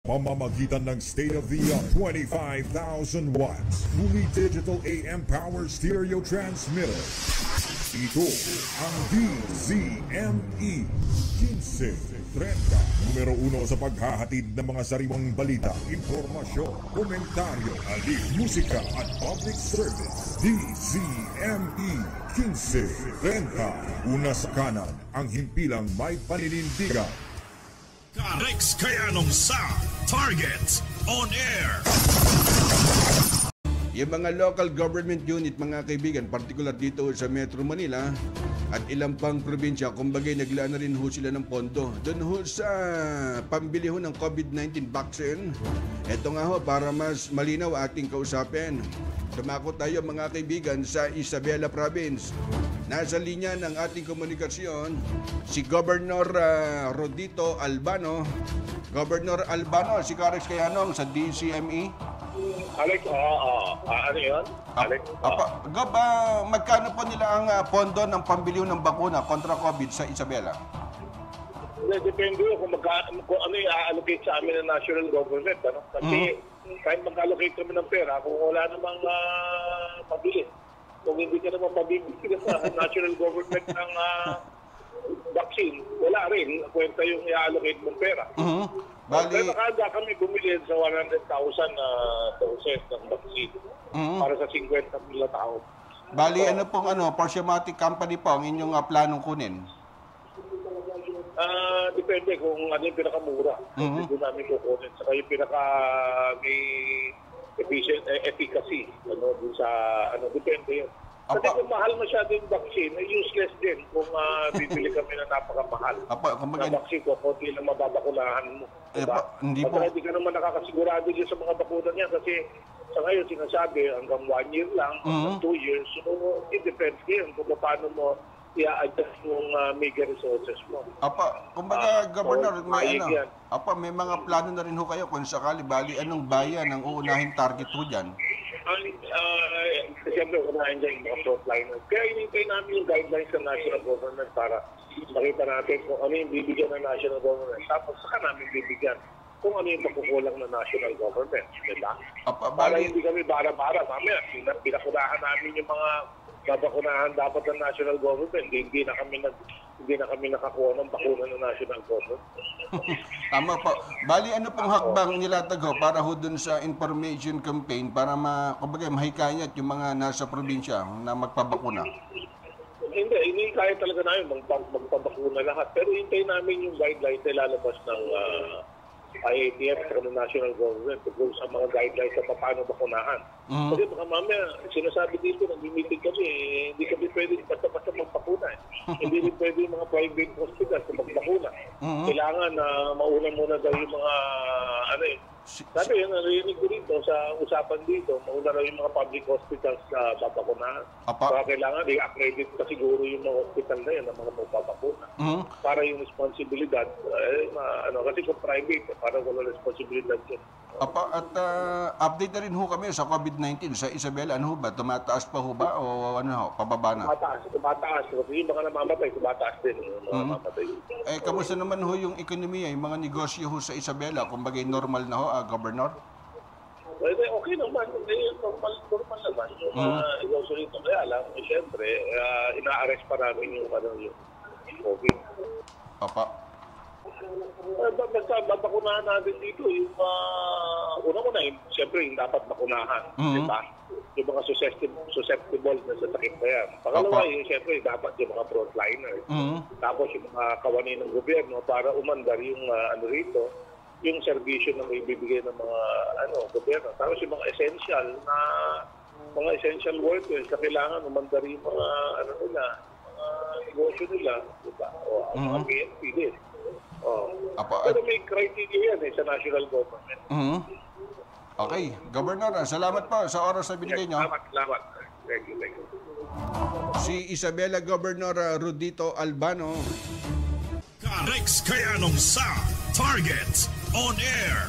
Mamamagitan ng state-of-the-art 25,000 watts fully digital AM power stereo transmitter. Ito ang DZME 1530, numero 1 sa paghahatid ng mga sariwang balita, impormasyon, komentaryo, alib, musika at public service. DZME 1530, una sa kanan, ang himpilang may paninindigan. Rex Kayanong sa Target On Air. Yung mga local government unit, mga kaibigan, particular dito sa Metro Manila at ilang pang probinsya, kumbaga naglaan na rin ho sila ng pondo doon ho sa pambili ho ng COVID-19 vaccine. Ito nga ho, para mas malinaw ating kausapin. Dumako tayo mga kaibigan sa Isabela Province. Nasa linya ng ating komunikasyon si Governor Rodito Albano. Governor Albano, si Rex Kayanong sa DZME. Alex, ano yun? Alex? Gob, magkano po nila ang pondo ng pambili ng bakuna kontra COVID sa Isabela? Depende kung ano yung allocate sa amin ng national government. Ano? Kasi kahit mag-allocate kami ng pera, kung wala namang pabili, kung hindi ka naman pabibigyan sa national government ng vaccine, wala rin. Kwenta yung i-allocate mong pera. Kaya nakada kami bumili sa 100,000 doses ng vaccine para sa 50 mil tao. Bali, ano pong Parsiamatic Company po ang inyong planong kunin? Depende kung ano yung pinakamura. Dito namin kukunin. Saka yung may efficacy. Dun sa, depende yun. Kasi kung mahal masyado yung vaccine, useless din kung bibili kami na napakamahal. Na vaccine ko, konti lang mababakunahan mo. Diba? Hindi ka naman nakakasigurado din sa mga bakuna niya kasi sa ngayon sinasabi hanggang 1 year lang, 2 years. So, it depends din kung paano mo i-adjust yung meager resources mo. Kumbaga, Governor, may mga plano na rin ho kayo kung sakali, bali, anong bayan ang uunahing target ho dyan? Siyempre, unahin dyan yung mga frontliners. Kaya inintay namin yung guidelines ng national government para makita natin kung ano yung bibigyan ng national government. Tapos saka namin bibigyan kung ano yung makukulang ng national government. Diba? Para hindi kami bara-bara. Mamaya, pinakunahan namin yung mga babakunahan dapat ng national government. Hindi na kami nakakuha ng bakuna ng national government. Tama po. Bali, ano pong hakbang nilatag para ho dun sa information campaign para mahikayat yung mga nasa probinsya na magpabakuna? Hindi kaya talaga namin magpabakuna lahat. Pero hintay namin yung guidelines na lalabas ng IATF at ng national government tungkol sa mga guidelines sa paano bakunahan. Kasi baka mamaya, sinasabi dito, nag-meeting kami, hindi kami pwede basta magpakuna. Hindi rin pwede yung mga private hospitals na magbakuna. Kailangan na mauna muna daw yung mga, sabi yun, narinig ko dito sa usapan dito, mauna raw yung mga public hospitals na babakunahan. Kaya kailangan i-accredit pa siguro yung mga hospital na yan, na mga magpapakuna. Para yung responsibilidad, kasi kung private, para wala responsibilidad yun. At update na rin ho kami sa COVID-19 sa Isabela. Ano ho ba? Tumataas pa ho ba? O pababa na? Tumataas. Kasi yung mga namamatay, tumataas din. Namamatay. Kamusta naman ho yung ekonomiya, yung mga negosyo ho sa Isabela? Kumbaga normal na ho, Governor? Okay naman. Normal naman. Yung negosyo rito. Kaya lang, siyempre, ina-arrest pa namin yung COVID. Basta babakunahan natin dito yung una-una, siyempre yung dapat bakunahan, diba? Yung mga susceptible na sa sakit na yan. Pangalawa, yung siyempre dapat yung mga frontliners. Tapos yung mga kawani ng gobyerno para umandar yung rito, yung servisyo na may bibigay ng mga gobyerno. Tapos yung mga essential workers na kailangan umandar yung mga mga negosyo nila, diba? O mga PNP din. Pero may criteria yan sa national government. Okay. Governor, salamat po sa oras na binigay nyo. Salamat. Thank you. Si Isabela Governor Rodito Albano. Rex Kayanong sa Target On Air.